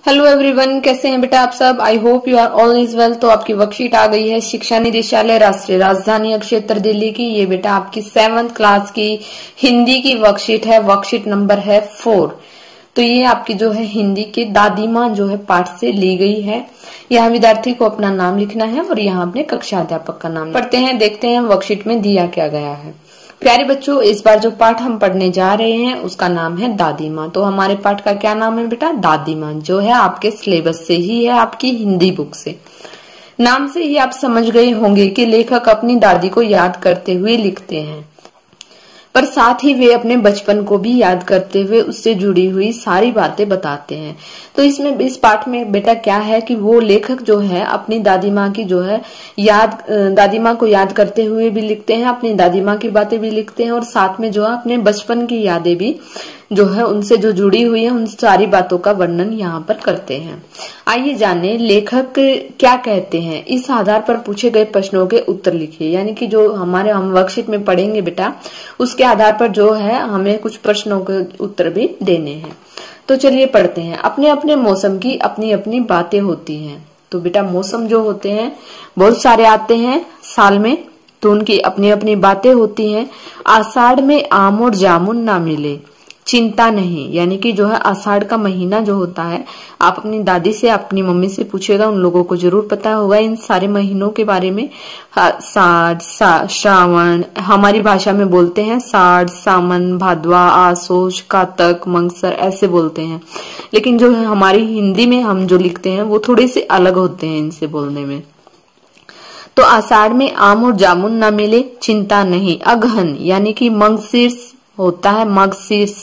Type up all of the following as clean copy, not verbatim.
Hello everyone, कैसे हैं बेटा आप सब। I hope you are all is well. तो आपकी वर्कशीट आ गई है शिक्षा निदेशालय राष्ट्रीय राजधानी क्षेत्र दिल्ली की। ये बेटा आपकी 7th क्लास की हिंदी की वर्कशीट है। वर्कशीट नंबर है 4। तो ये आपकी जो है हिंदी के दादी माँ जो है पाठ से ली गई है। यहाँ विद्यार्थी को अपना नाम लिखना है और यहाँ अपने कक्षा अध्यापक का नाम पढ़ते हैं। देखते हैं वर्कशीट में दिया क्या गया है। प्यारे बच्चों, इस बार जो पाठ हम पढ़ने जा रहे हैं उसका नाम है दादी माँ। तो हमारे पाठ का क्या नाम है बेटा? दादी माँ, जो है आपके सिलेबस से ही है, आपकी हिंदी बुक से। नाम से ही आप समझ गए होंगे कि लेखक अपनी दादी को याद करते हुए लिखते हैं, पर साथ ही वे अपने बचपन को भी याद करते हुए उससे जुड़ी हुई सारी बातें बताते हैं। तो इसमें इस पाठ में बेटा क्या है कि वो लेखक जो है अपनी दादी माँ की जो है दादी माँ को याद करते हुए भी लिखते हैं, अपनी दादी माँ की बातें भी लिखते हैं और साथ में जो है अपने बचपन की यादें भी जो है उनसे जो जुड़ी हुई है उन सारी बातों का वर्णन यहाँ पर करते हैं। आइए जाने लेखक क्या कहते हैं। इस आधार पर पूछे गए प्रश्नों के उत्तर लिखिए। यानी कि जो हम वर्कशीट में पढ़ेंगे बेटा, उसके आधार पर जो है हमें कुछ प्रश्नों के उत्तर भी देने हैं। तो चलिए पढ़ते हैं। अपने अपने मौसम की अपनी अपनी बातें होती हैं। तो बेटा मौसम जो होते हैं बहुत सारे आते हैं साल में, तो उनकी अपनी अपनी बातें होती हैं। आषाढ़ में आम और जामुन ना मिले, चिंता नहीं। यानी कि जो है आषाढ़ का महीना जो होता है, आप अपनी दादी से अपनी मम्मी से पूछेगा, उन लोगों को जरूर पता होगा इन सारे महीनों के बारे में। साढ़, श्रावण, हमारी भाषा में बोलते हैं साढ़, सावन, भादवा, आसोज, कातक, मंगसर, ऐसे बोलते हैं। लेकिन जो है हमारी हिंदी में हम जो लिखते हैं वो थोड़े से अलग होते हैं इनसे बोलने में। तो आषाढ़ में आम और जामुन न मिले, चिंता नहीं। अगहन यानी कि मंगशीर्ष होता है, मगशीर्ष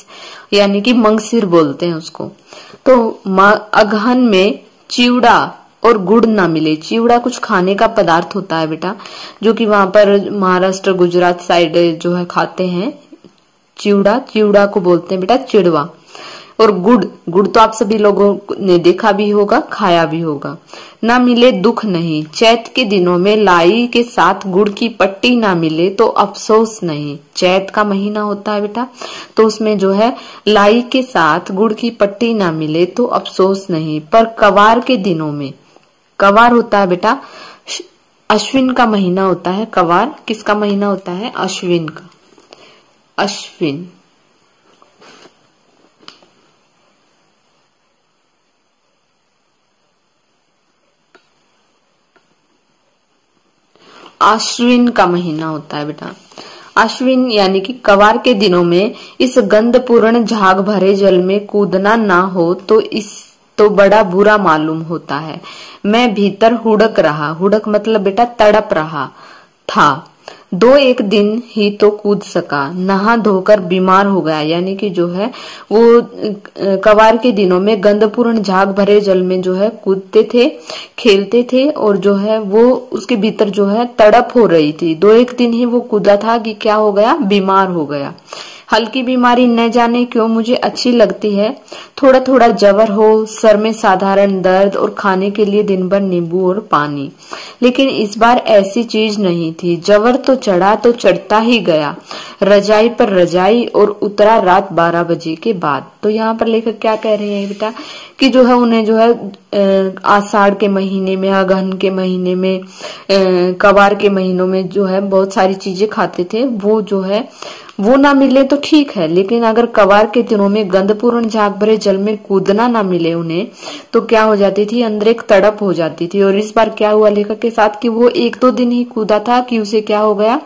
यानी कि मंगसिर बोलते हैं उसको। तो अगहन में चिवड़ा और गुड़ ना मिले। चिवड़ा कुछ खाने का पदार्थ होता है बेटा, जो कि वहां पर महाराष्ट्र गुजरात साइड जो है खाते हैं। चिवड़ा को बोलते हैं बेटा चिड़वा। और गुड़ तो आप सभी लोगों ने देखा भी होगा, खाया भी होगा। ना मिले दुख नहीं। चैत के दिनों में लाई के साथ गुड़ की पट्टी ना मिले तो अफसोस नहीं। चैत का महीना होता है बेटा, तो उसमें जो है लाई के साथ गुड़ की पट्टी ना मिले तो अफसोस नहीं। पर कवार के दिनों में, कवार होता है बेटा अश्विन का महीना होता है। कवार किसका महीना होता है? अश्विन का। अश्विन। आश्विन का महीना होता है बेटा। आश्विन यानी कि कवार के दिनों में इस गंधपूर्ण झाग भरे जल में कूदना ना हो तो बड़ा बुरा मालूम होता है। मैं भीतर हुड़क रहा, हुड़क मतलब बेटा तड़प रहा था। 2-1 दिन ही तो कूद सका, नहा धोकर बीमार हो गया। यानी कि जो है वो कवार के दिनों में गंधपूर्ण झाग भरे जल में जो है कूदते थे, खेलते थे और जो है वो उसके भीतर जो है तड़प हो रही थी। 2-1 दिन ही वो कूदा था कि क्या हो गया? बीमार हो गया। हल्की बीमारी न जाने क्यों मुझे अच्छी लगती है। थोड़ा थोड़ा जवर हो, सर में साधारण दर्द और खाने के लिए दिन भर नींबू और पानी। लेकिन इस बार ऐसी चीज नहीं थी। जवर तो चढ़ा तो चढ़ता ही गया, रजाई पर रजाई, और उतरा रात 12 बजे के बाद। तो यहाँ पर लेखक क्या कह रहे हैं बेटा कि जो है उन्हें जो है आषाढ़ के महीने में, अगहन के महीने में, कवार के महीनों में जो है बहुत सारी चीजें खाते थे। वो जो है वो ना मिले तो ठीक है, लेकिन अगर कवार के दिनों में गंधपूर्ण झाग भरे जल में कूदना ना मिले उन्हें, तो क्या हो जाती थी? अंदर एक तड़प हो जाती थी। और इस बार क्या हुआ लेखक के साथ कि वो 1-2 दिन ही कूदा था कि उसे क्या हो गया?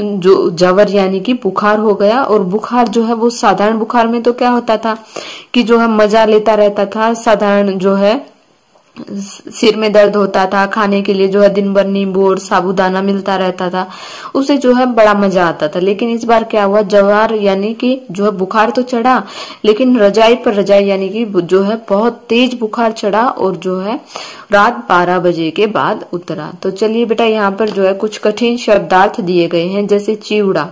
जो जवर यानी कि बुखार हो गया। और बुखार जो है वो साधारण बुखार में तो क्या होता था कि जो है मजा लेता रहता था। साधारण जो है सिर में दर्द होता था, खाने के लिए जो है दिन भर नींबू और साबूदाना मिलता रहता था, उसे जो है बड़ा मजा आता था। लेकिन इस बार क्या हुआ? जवार यानी कि जो है बुखार तो चढ़ा, लेकिन रजाई पर रजाई यानी कि जो है बहुत तेज बुखार चढ़ा और जो है रात 12 बजे के बाद उतरा। तो चलिए बेटा यहाँ पर जो है कुछ कठिन शब्दार्थ दिए गए हैं। जैसे चिवड़ा,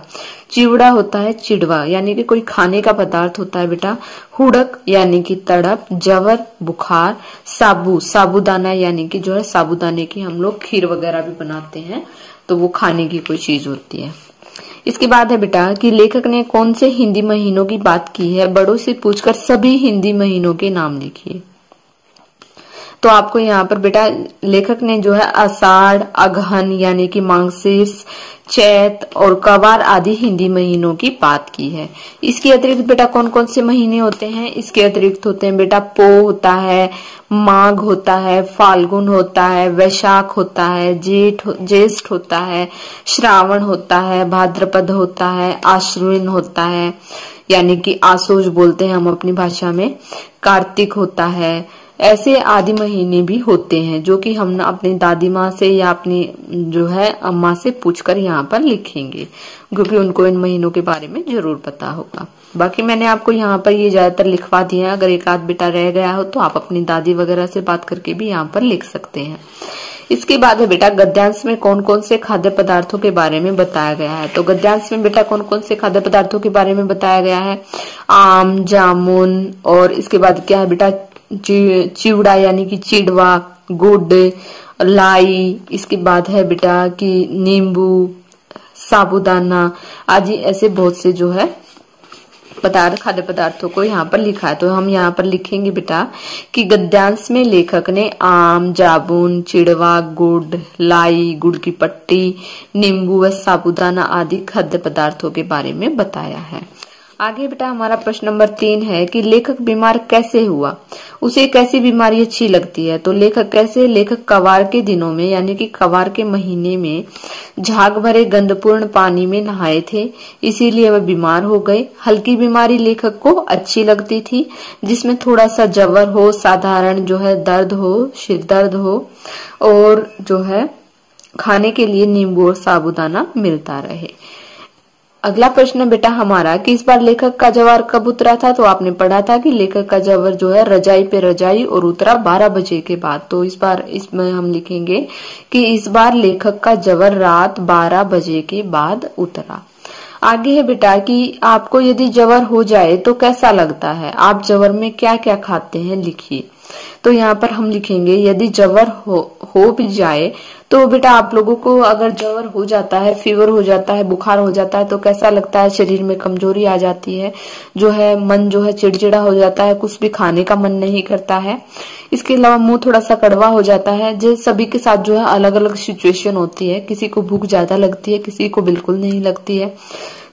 चिवड़ा होता है चिड़वा यानी कि कोई खाने का पदार्थ होता है बेटा। हुड़क यानी कि तड़प, जवर बुखार, साबूदाना यानी कि जो है साबूदाने की हम लोग खीर वगैरह भी बनाते हैं, तो वो खाने की कोई चीज होती है। इसके बाद है बेटा कि लेखक ने कौन से हिंदी महीनों की बात की है। बड़ों से पूछकर सभी हिंदी महीनों के नाम लिखिए। तो आपको यहाँ पर बेटा लेखक ने जो है आषाढ़, अगहन यानी कि मार्गशीर्ष, चैत और कवार आदि हिंदी महीनों की बात की है। इसके अतिरिक्त बेटा कौन कौन से महीने होते हैं? इसके अतिरिक्त होते हैं बेटा पो होता है, माघ होता है, फाल्गुन होता है, वैशाख होता है, ज्येष्ठ होता है, श्रावण होता है, भाद्रपद होता है, आश्विन होता है यानी कि आसोज बोलते हैं हम अपनी भाषा में, कार्तिक होता है। ऐसे आदि महीने भी होते हैं जो कि हम अपनी दादी माँ से या अपनी जो है अम्मा से पूछकर यहाँ पर लिखेंगे, क्योंकि उनको इन महीनों के बारे में जरूर पता होगा। बाकी मैंने आपको यहाँ पर ये ज्यादातर लिखवा दिया है, अगर एक आध बेटा रह गया हो तो आप अपनी दादी वगैरह से बात करके भी यहाँ पर लिख सकते हैं। इसके बाद है बेटा गद्यांश में कौन कौन से खाद्य पदार्थों के बारे में बताया गया है। तो गद्यांश में बेटा कौन कौन से खाद्य पदार्थों के बारे में बताया गया है? आम, जामुन, और इसके बाद क्या है बेटा चिवड़ा यानी कि चिड़वा, गुड़, लाई, इसके बाद है बेटा कि नींबू, साबूदाना आदि ऐसे बहुत से जो है खाद्य पदार्थों को यहाँ पर लिखा है। तो हम यहाँ पर लिखेंगे बेटा कि गद्यांश में लेखक ने आम, जामुन, चिड़वा, गुड़, लाई, गुड़ की पट्टी, नींबू व साबूदाना आदि खाद्य पदार्थों के बारे में बताया है। आगे बेटा हमारा प्रश्न नंबर 3 है कि लेखक बीमार कैसे हुआ, उसे कैसी बीमारी अच्छी लगती है। तो लेखक कवार के दिनों में यानी कि कवार के महीने में झाग भरे गंधपूर्ण पानी में नहाए थे, इसीलिए वह बीमार हो गए। हल्की बीमारी लेखक को अच्छी लगती थी, जिसमें थोड़ा सा जवर हो, साधारण जो है दर्द हो, सिर दर्द हो, और जो है खाने के लिए नींबू और साबूदाना मिलता रहे। अगला प्रश्न बेटा हमारा कि इस बार लेखक का जवार कब उतरा था। तो आपने पढ़ा था कि लेखक का जवार जो है रजाई पे रजाई और उतरा 12 बजे के बाद। तो इस बार इसमें हम लिखेंगे कि इस बार लेखक का जवार रात 12 बजे के बाद उतरा। आगे है बेटा कि आपको यदि जवार हो जाए तो कैसा लगता है, आप जवार में क्या क्या खाते हैं लिखिए। तो यहाँ पर हम लिखेंगे यदि जवार हो भी जाए तो बेटा आप लोगों को अगर जवार हो जाता है, फीवर हो जाता है, बुखार हो जाता है तो कैसा लगता है, शरीर में कमजोरी आ जाती है, जो है मन जो है चिड़चिड़ा हो जाता है, कुछ भी खाने का मन नहीं करता है। इसके अलावा मुंह थोड़ा सा कड़वा हो जाता है। जो सभी के साथ जो है अलग अलग सिचुएशन होती है, किसी को भूख ज्यादा लगती है, किसी को बिल्कुल नहीं लगती है।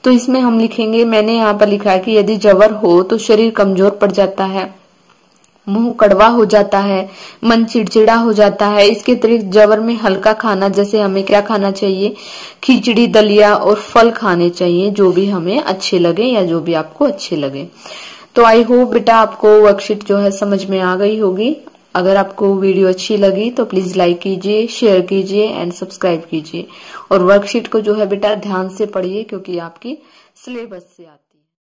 तो इसमें हम लिखेंगे, मैंने यहाँ पर लिखा है कि यदि जवार हो तो शरीर कमजोर पड़ जाता है, मुंह कड़वा हो जाता है, मन चिड़चिड़ा हो जाता है। इसके अतिरिक्त जवार में हल्का खाना, जैसे हमें क्या खाना चाहिए, खिचड़ी, दलिया और फल खाने चाहिए, जो भी हमें अच्छे लगे या जो भी आपको अच्छे लगे। तो आई होप बेटा आपको वर्कशीट जो है समझ में आ गई होगी। अगर आपको वीडियो अच्छी लगी तो प्लीज लाइक कीजिए, शेयर कीजिए एंड सब्सक्राइब कीजिए, और वर्कशीट को जो है बेटा ध्यान से पढ़िए क्योंकि आपकी सिलेबस से आती है।